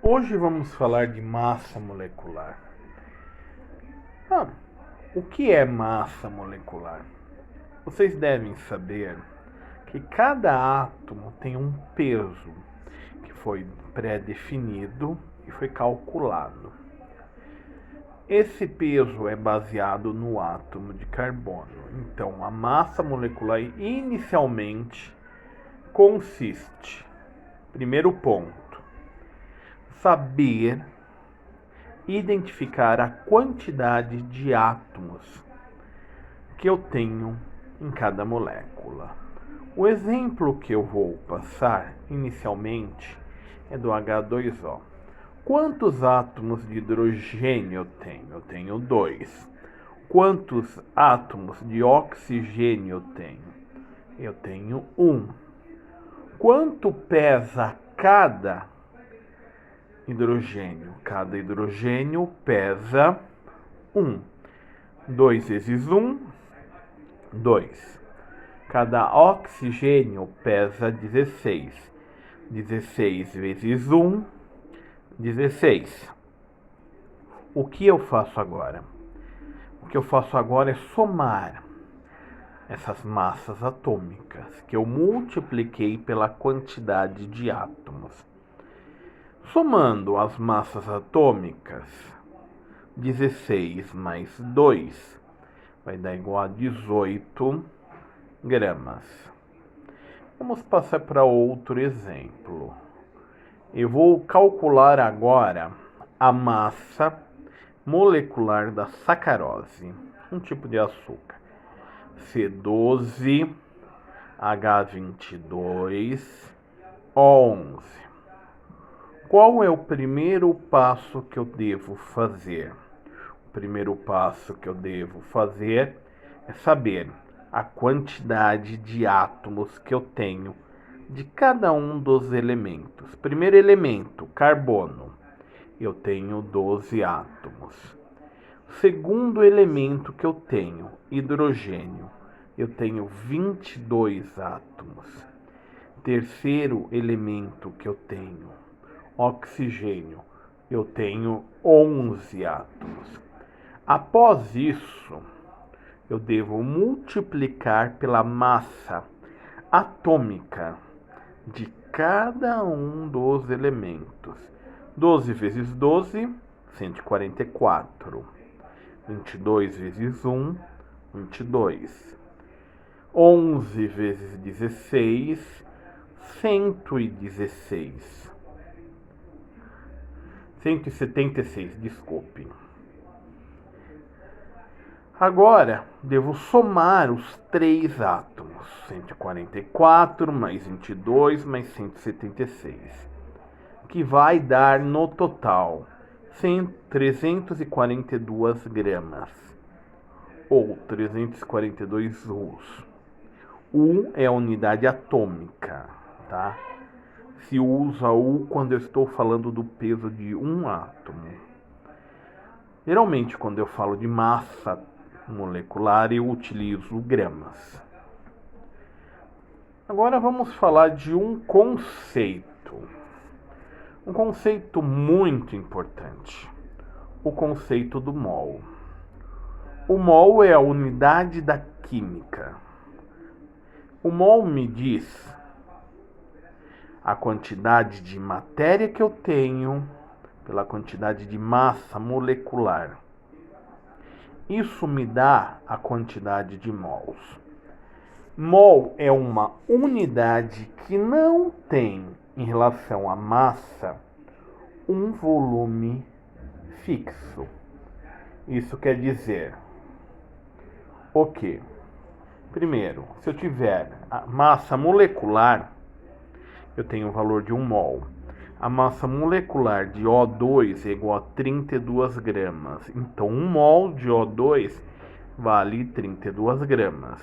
Hoje vamos falar de massa molecular. Ah, o que é massa molecular? Vocês devem saber que cada átomo tem um peso que foi pré-definido e foi calculado. Esse peso é baseado no átomo de carbono. Então, a massa molecular inicialmente consiste, primeiro ponto, saber identificar a quantidade de átomos que eu tenho em cada molécula. O exemplo que eu vou passar inicialmente é do H2O. Quantos átomos de hidrogênio eu tenho? Eu tenho 2. Quantos átomos de oxigênio eu tenho? Eu tenho 1. Quanto pesa cada hidrogênio? Cada hidrogênio pesa 1. 2 vezes 1, 2. Cada oxigênio pesa 16. 16 vezes 1, 16. O que eu faço agora? O que eu faço agora é somar essas massas atômicas que eu multipliquei pela quantidade de átomos. Somando as massas atômicas, 16 mais 2 vai dar igual a 18 gramas. Vamos passar para outro exemplo. Eu vou calcular agora a massa molecular da sacarose, um tipo de açúcar. C12H22O11. Qual é o primeiro passo que eu devo fazer? O primeiro passo que eu devo fazer é saber a quantidade de átomos que eu tenho de cada um dos elementos. Primeiro elemento, carbono. Eu tenho 12 átomos. Segundo elemento que eu tenho, hidrogênio. Eu tenho 22 átomos. Terceiro elemento que eu tenho, oxigênio. Eu tenho 11 átomos. Após isso, eu devo multiplicar pela massa atômica de cada um dos elementos. 12 vezes 12, 144. 22 vezes 1, 22. 11 vezes 16, 116. 176, desculpe. Agora, devo somar os três átomos. 144 mais 22 mais 176. Que vai dar no total 342 gramas. Ou 342 joules. U é a unidade atômica, tá? Se usa U quando eu estou falando do peso de um átomo. Geralmente, quando eu falo de massa molecular, eu utilizo gramas. Agora vamos falar de um conceito. Um conceito muito importante. O conceito do mol. O mol é a unidade da química. O mol me diz a quantidade de matéria que eu tenho pela quantidade de massa molecular. Isso me dá a quantidade de mols. Mol é uma unidade que não tem, em relação à massa, um volume fixo. Isso quer dizer o quê? Primeiro, se eu tiver a massa molecular, eu tenho o valor de 1 mol. A massa molecular de O2 é igual a 32 gramas. Então, 1 mol de O2 vale 32 gramas.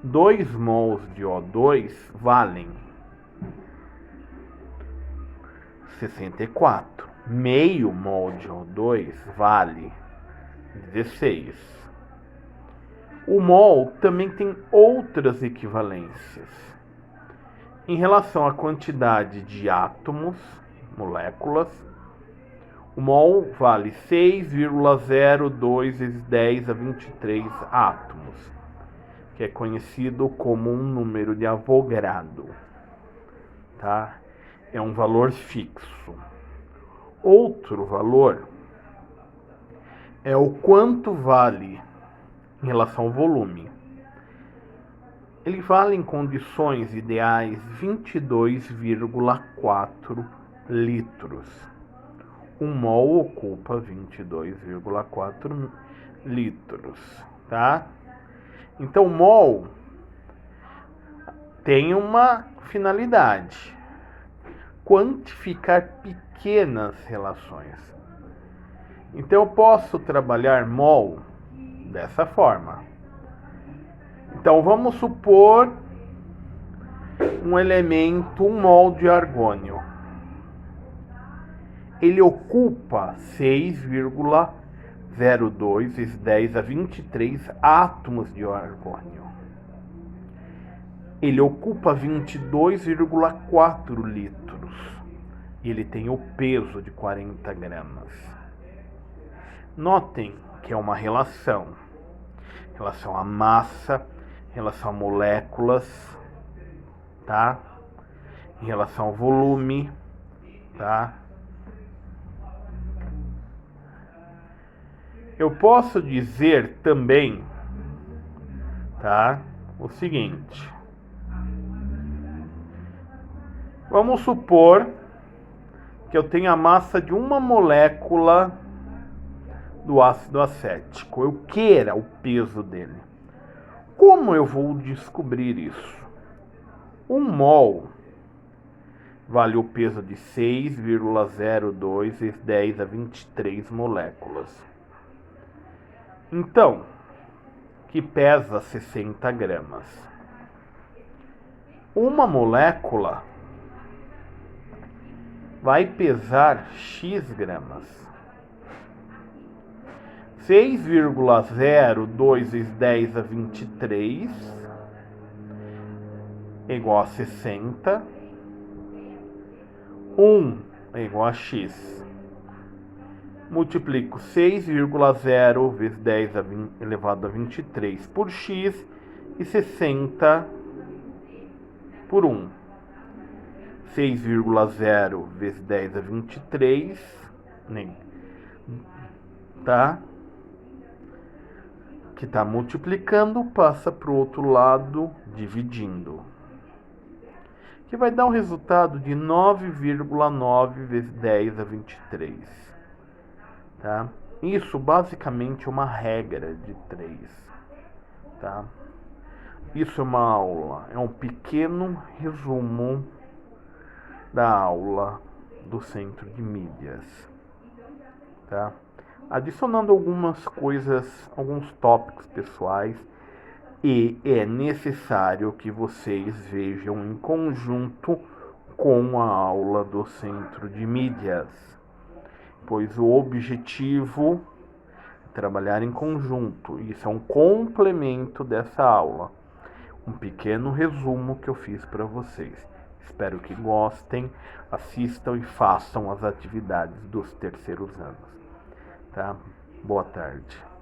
2 mols de O2 valem 64. Meio mol de O2 vale 16. O mol também tem outras equivalências. Em relação à quantidade de átomos, moléculas. O mol vale 6,02 vezes 10 a 23 átomos, que é conhecido como um número de Avogadro, tá? É um valor fixo. Outro valor é o quanto vale em relação ao volume. Ele vale em condições ideais 22,4 litros. Um mol ocupa 22,4 litros, tá? Então, mol tem uma finalidade: quantificar pequenas relações. Então, eu posso trabalhar mol dessa forma. Então, vamos supor um elemento, um mol de argônio. Ele ocupa 6,02 vezes 10 a 23 átomos de argônio. Ele ocupa 22,4 litros. E ele tem o peso de 40 gramas. Notem que é uma relação à massa, relação a moléculas, tá? Em relação ao volume, tá? Eu posso dizer também, tá? O seguinte: vamos supor que eu tenho a massa de uma molécula do ácido acético. Eu queira o peso dele. Como eu vou descobrir isso? Um mol vale o peso de 6,02 vezes 10 a 23 moléculas. Então, que pesa 60 gramas. Uma molécula vai pesar X gramas. 6,02 vezes 10 a 23 é igual a 60. 1 é igual a X. Multiplico 6,0 vezes 10 elevado a 23 por X e 60 por 1. 6,0 vezes 10 a 23, tá? Que está multiplicando, passa para o outro lado, dividindo. Que vai dar um resultado de 9,9 vezes 10 a 23. Tá? Isso basicamente é uma regra de 3. Tá? Isso é uma aula, é um pequeno resumo da aula do Centro de Mídias. Tá? Adicionando algumas coisas, alguns tópicos pessoais, e é necessário que vocês vejam em conjunto com a aula do Centro de Mídias, pois o objetivo é trabalhar em conjunto. Isso é um complemento dessa aula, um pequeno resumo que eu fiz para vocês. Espero que gostem, assistam e façam as atividades dos terceiros anos. Tá? Boa tarde.